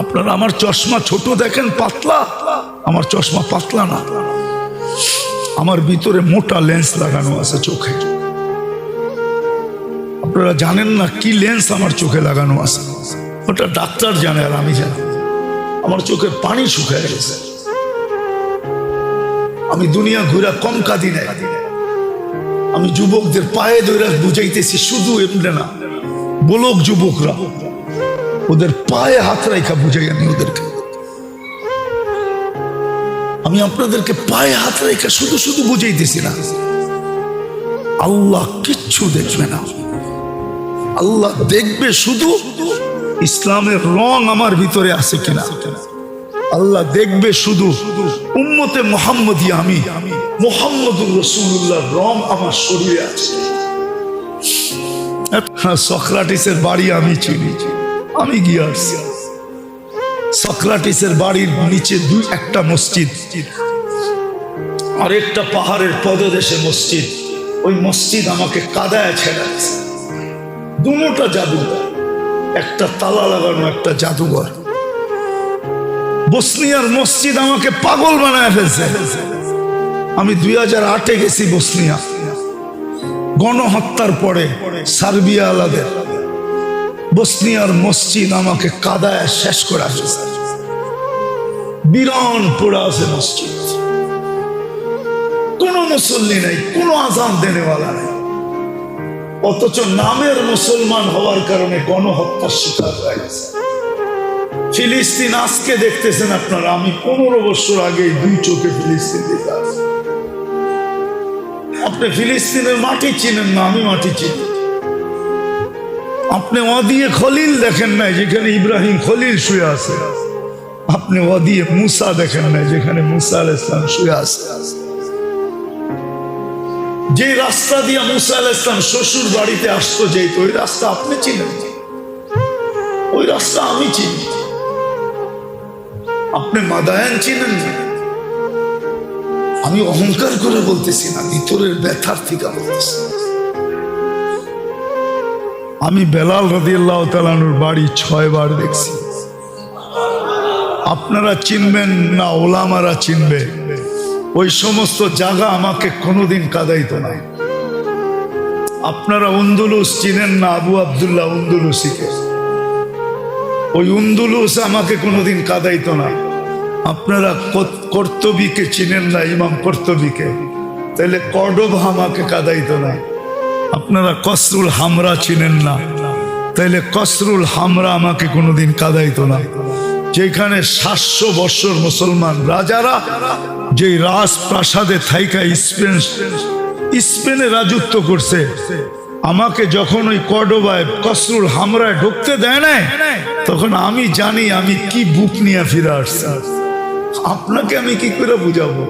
আপনারা আমার চশমা ছোট দেখেন, পাতলা, আমার চশমা পাতলা না, আমার ভিতরে মোটা লেন্স লাগানো আছে চোখে। আপনারা জানেন না কি লেন্স আমার চোখে লাগানো আছে, ওটা ডাক্তার জানে আর আমি জানি। আমার চোখে পানি শুকিয়ে গেছে। আমি দুনিয়া ঘুরা কম কাঁদি নাই। আমি যুবকদের পায়ে ধরে বুঝাইতেছি, শুধু এমনি না, বলক যুবকরা ওদের পায়ে হাত রাখা বুঝাই। আমি আপনাদেরকে পায়ে হাত রেখে শুধু শুধু বুঝাইতেছি না। আল্লাহ কিচ্ছু দেখবে না, আল্লাহ দেখবে শুধু ইসলামের রং আমার ভিতরে আছে কিনা। আল্লাহ দেখবে শুধু উম্মতে মুহাম্মদী, আমি মুহাম্মদুর রাসূলুল্লাহর রং আমার শরীরে আছে। সক্রাটিসের বাড়ি আমি চিনি, আমি গিয়ে আসছি। সক্রাটিসের বাড়ির নিচে একটা মসজিদ আর একটা পাহাড়ের পদদেশে মসজিদ। ওই মসজিদ আমাকে কাদায় ছেড়েছে। দুটোটা জাদুঘর, একটা তালা লাগানো, একটা জাদুঘর। বসনিয়ার মসজিদ আমাকে পাগল বানায় ফেলছে। আমি 2008-এ গেছি বসনিয়া, গণহত্যার পরে সার্বিয়া আলাদের। বসনিয়ার মসজিদ আমাকে কাদায় শেষ করে ফেলছে। বিরান পড়া আছে মসজিদ, কোন মুসল্লি নেই, কোন আজান দেনেওয়ালা নেই, অথচ নামের মুসলমান হওয়ার কারণে গণহত্যার শিকার হয়ে গেছে। ফিলিস্তিন আজকে দেখতেছেন আপনারা, আমি 15 বছর আগে 2 চোখে ফিলিস্তিন দেখে আসছি। আপনি ফিলিস্তিনের মাটি চিনেন না, আমি মাটি চিনি। আপনি ওয়াদিয়ে খলিল দেখেন নাই, যেখানে ইব্রাহিম খলিল শুয়ে আছে। আপনি ওয়াদিয়ে মুসা দেখেন নাই, যেখানে মুসা আলাইহিস সালাম শুয়ে আছে। যে রাস্তা দিয়ে মুসা আলাইহিস সালাম শ্বশুর বাড়িতে আসতো, যেত, ওই রাস্তা আপনি চিনেন, ওই রাস্তা আমি চিনি। আপনি মাদায়ান চিনেন না। আমি অহংকার করে বলতেছি না, ভিতরের ব্যথার থেকে বলতেছি। আমি বেলাল রাদিয়াল্লাহু তাআলা আনহুর বাড়ি 6 বার দেখছি। আপনারা চিনবেন না, ওলামারা চিনবে। ওই সমস্ত জায়গা আমাকে কোনোদিন কাঁদাইতো না। আপনারা উন্দুলুস চিনেন না, আবু আব্দুল্লাহ উন্দুলুসিকে। ওই উন্দুলুস আমাকে কোনোদিন কাঁদাইতো না। আপনারা কর্তবীকে চিনেন না, ইমাম কর্তবীকে, তাহলে কর্ডোবা আমাকে কাঁদাইতো না। আপনারা কসরুল হামরা চিনেন না, তাইলে কসরুল হামরা আমাকে কোনোদিন কাঁদাইতো না। যেখানে 700 বছর মুসলমান রাজারা যে রাজপ্রাসাদে থাইকা স্পেনে রাজত্ব করছে, আমাকে যখন ওই কর্ডোবায় কসরুল হামরায় ঢুকতে দেয় না, তখন আমি জানি আমি কি বুক নিয়ে ফিরে আসছি। আপনাকে আমি কি করে বুঝাবো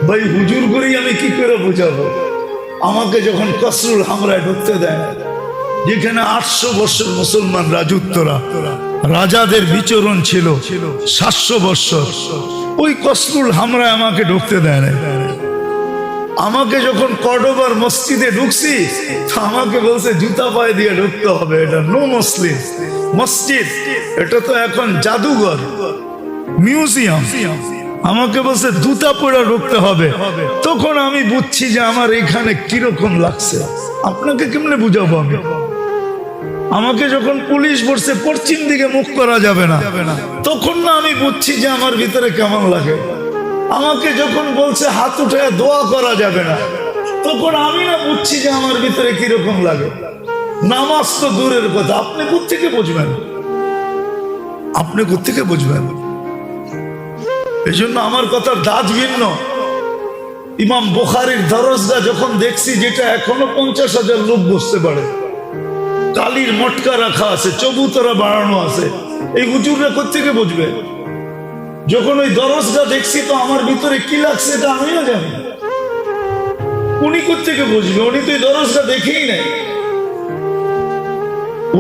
ভাই, হুজুর করেই আমি কি করে বুঝাবো? আমাকে যখন কসরুল হামরায় ঢুকতে দেয় না, যেখানে 800 বছর মুসলমান রাজত্বরা, রাজাদের বিচরণ ছিল 700 বছর, ওই কসরুল হামরায় আমাকে ঢুকতে দেয় না। আমাকে যখন কর্ডোবার মসজিদে ঢুকছি, আমাকে বলছে জুতা পায়ে দিয়ে ঢুকতে হবে, এটা নো মুসলিম মসজিদ, এটা তো এখন জাদুঘর, মিউজিয়াম। আমাকে বলছে জুতা পরে ঢুকতে হবে। তখন আমি বুঝছি যে আমার এখানে কিরকম লাগছে। আপনাকে কেমনে বুঝাবো আমি? আমাকে যখন পুলিশ বলছে পশ্চিম দিকে মুখ করা যাবে না, তখন না আমি বুঝছি যে আমার ভিতরে কেমন লাগে। আমাকে যখন বলছে হাত উঠে দোয়া করা যাবে না, তখন আমি না বুঝছি যে আমার ভিতরে কিরকম লাগে। নামাজ তো দূরের কথা, আপনি কোত্থেকে বুঝবেন? আপনি কোত্থেকে বুঝবেন? এই জন্য আমার কথার দাঁত ভিন্ন। ইমাম বুখারীর দরজা যখন দেখছি, যেটা এখনো 50,000 লোক বসতে পারে, কালির মটকা রাখা আছে, চবুতরা বাড়ানো আছে, এই হুজুররা কোত্থেকে বুঝবে? যখন ওই দরজা দেখছি, তো আমার ভিতরে কি লাগছে এটা আমিও জানি। উনি কোত্থেকে বুঝবে? উনি তো এই দরজা দেখেই নাই।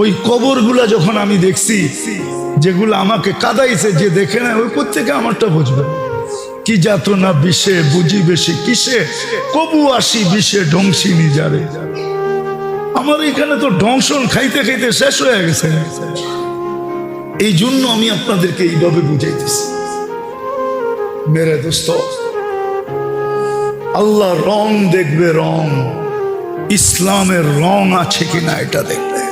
ওই কবরগুলা যখন আমি দেখছি, যেগুলো আমাকে কাদাইছে, যে দেখে না, ওই কোত্থেকে আমারটা বুঝবে? কি যাত না বিষে বুঝি বেশি কিসে, কবু আসি বিষে ধ্বংসী নিজারে। আমার এখানে তো ধ্বংসন খাইতে খাইতে শেষ হয়ে গেছে। এই জন্য আমি আপনাদেরকে এইভাবে বুঝাইতেছি। মেরে দোস্ত, আল্লাহ রং দেখবে, রং ইসলামের রং আছে কিনা এটা দেখবে।